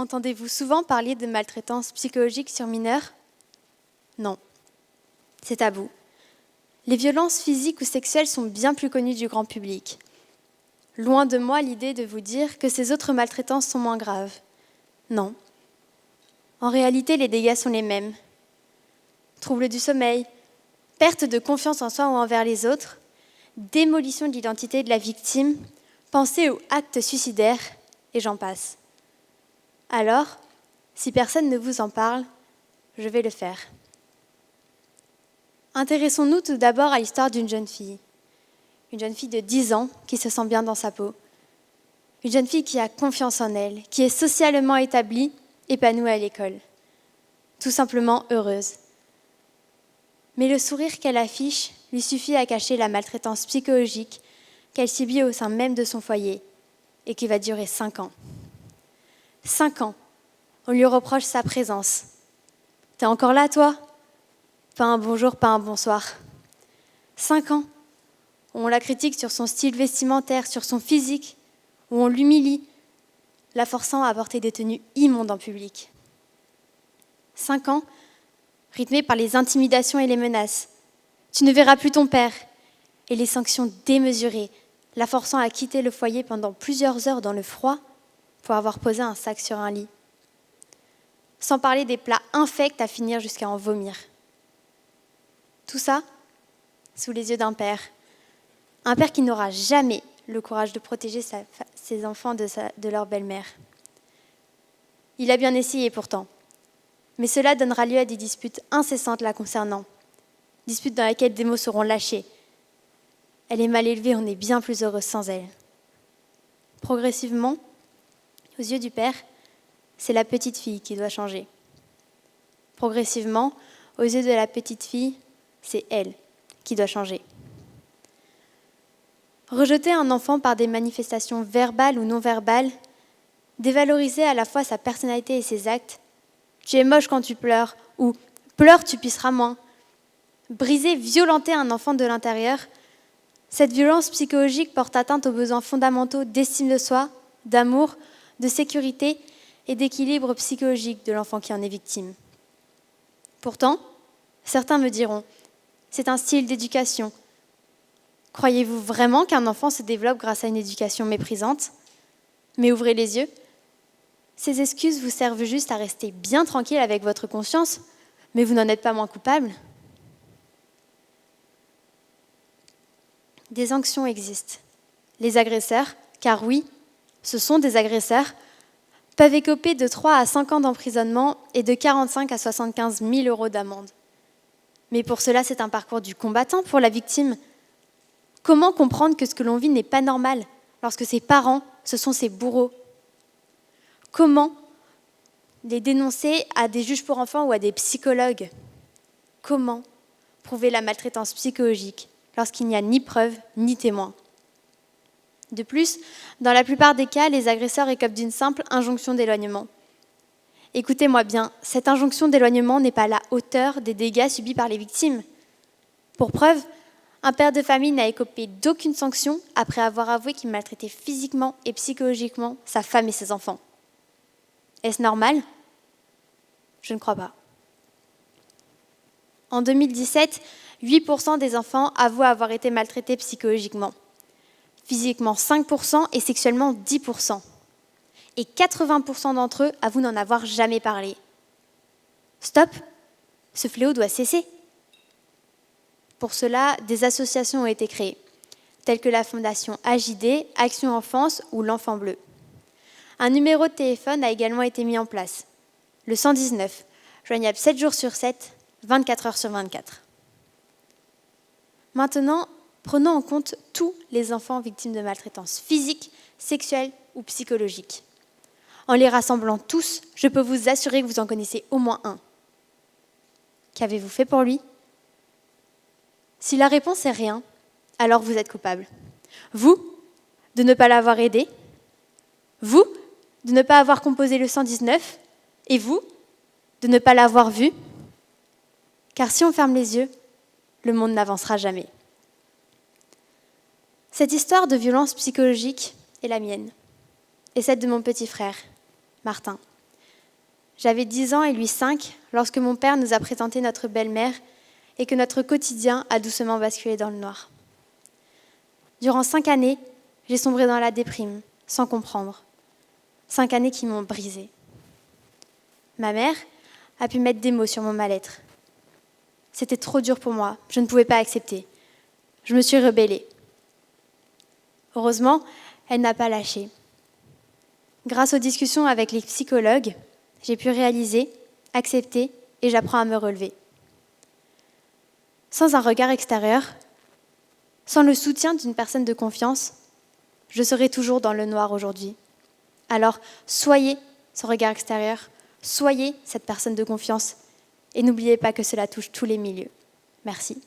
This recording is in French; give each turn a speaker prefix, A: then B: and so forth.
A: Entendez-vous souvent parler de maltraitance psychologique sur mineurs? Non, c'est tabou. Les violences physiques ou sexuelles sont bien plus connues du grand public. Loin de moi l'idée de vous dire que ces autres maltraitances sont moins graves. Non. En réalité, les dégâts sont les mêmes. Troubles du sommeil, perte de confiance en soi ou envers les autres, démolition de l'identité de la victime, pensée ou actes suicidaires, et j'en passe. Alors, si personne ne vous en parle, je vais le faire. Intéressons-nous tout d'abord à l'histoire d'une jeune fille. Une jeune fille de 10 ans qui se sent bien dans sa peau. Une jeune fille qui a confiance en elle, qui est socialement établie, épanouie à l'école. Tout simplement heureuse. Mais le sourire qu'elle affiche lui suffit à cacher la maltraitance psychologique qu'elle subit au sein même de son foyer et qui va durer 5 ans. 5 ans, on lui reproche sa présence. « T'es encore là, toi ?» Pas un bonjour, pas un bonsoir. 5 ans, où on la critique sur son style vestimentaire, sur son physique, où on l'humilie, la forçant à porter des tenues immondes en public. 5 ans, rythmés par les intimidations et les menaces. Tu ne verras plus ton père. Et les sanctions démesurées, la forçant à quitter le foyer pendant plusieurs heures dans le froid pour avoir posé un sac sur un lit. Sans parler des plats infects à finir jusqu'à en vomir. Tout ça sous les yeux d'un père. Un père qui n'aura jamais le courage de protéger ses enfants de leur belle-mère. Il a bien essayé pourtant. Mais cela donnera lieu à des disputes incessantes la concernant. Disputes dans lesquelles des mots seront lâchés. Elle est mal élevée, on est bien plus heureux sans elle. Progressivement, aux yeux du père, c'est la petite fille qui doit changer. Progressivement, aux yeux de la petite fille, c'est elle qui doit changer. Rejeter un enfant par des manifestations verbales ou non verbales, dévaloriser à la fois sa personnalité et ses actes, tu es moche quand tu pleures, ou pleure, tu pisseras moins. Briser, violenter un enfant de l'intérieur, cette violence psychologique porte atteinte aux besoins fondamentaux d'estime de soi, d'amour, de sécurité et d'équilibre psychologique de l'enfant qui en est victime. Pourtant, certains me diront, c'est un style d'éducation. Croyez-vous vraiment qu'un enfant se développe grâce à une éducation méprisante? Mais ouvrez les yeux. Ces excuses vous servent juste à rester bien tranquille avec votre conscience, mais vous n'en êtes pas moins coupable. Des sanctions existent. Les agresseurs, car oui, ce sont des agresseurs, peuvent écoper de 3 à 5 ans d'emprisonnement et de 45 à 75 000 euros d'amende. Mais pour cela, c'est un parcours du combattant pour la victime. Comment comprendre que ce que l'on vit n'est pas normal lorsque ses parents, ce sont ses bourreaux? Comment les dénoncer à des juges pour enfants ou à des psychologues? Comment prouver la maltraitance psychologique lorsqu'il n'y a ni preuve ni témoin? De plus, dans la plupart des cas, les agresseurs écopent d'une simple injonction d'éloignement. Écoutez-moi bien, cette injonction d'éloignement n'est pas à la hauteur des dégâts subis par les victimes. Pour preuve, un père de famille n'a écopé d'aucune sanction après avoir avoué qu'il maltraitait physiquement et psychologiquement sa femme et ses enfants. Est-ce normal? Je ne crois pas. En 2017, 8% des enfants avouent avoir été maltraités psychologiquement. Physiquement 5% et sexuellement 10%. Et 80% d'entre eux avouent n'en avoir jamais parlé. Stop! Ce fléau doit cesser. Pour cela, des associations ont été créées, telles que la Fondation AJD, Action Enfance ou l'Enfant Bleu. Un numéro de téléphone a également été mis en place, le 119, joignable 7 jours sur 7, 24 heures sur 24. Maintenant, prenons en compte tous les enfants victimes de maltraitance physique, sexuelle ou psychologique. En les rassemblant tous, je peux vous assurer que vous en connaissez au moins un. Qu'avez-vous fait pour lui? Si la réponse est rien, alors vous êtes coupable. Vous, de ne pas l'avoir aidé. Vous, de ne pas avoir composé le 119. Et vous, de ne pas l'avoir vu. Car si on ferme les yeux, le monde n'avancera jamais. Cette histoire de violence psychologique est la mienne et celle de mon petit frère, Martin. J'avais 10 ans et lui 5 lorsque mon père nous a présenté notre belle-mère et que notre quotidien a doucement basculé dans le noir. Durant 5 années, j'ai sombré dans la déprime, sans comprendre. 5 années qui m'ont brisée. Ma mère a pu mettre des mots sur mon mal-être. C'était trop dur pour moi, je ne pouvais pas accepter. Je me suis rebellée. Heureusement, elle n'a pas lâché. Grâce aux discussions avec les psychologues, j'ai pu réaliser, accepter et j'apprends à me relever. Sans un regard extérieur, sans le soutien d'une personne de confiance, je serai toujours dans le noir aujourd'hui. Alors, soyez ce regard extérieur, soyez cette personne de confiance et n'oubliez pas que cela touche tous les milieux. Merci.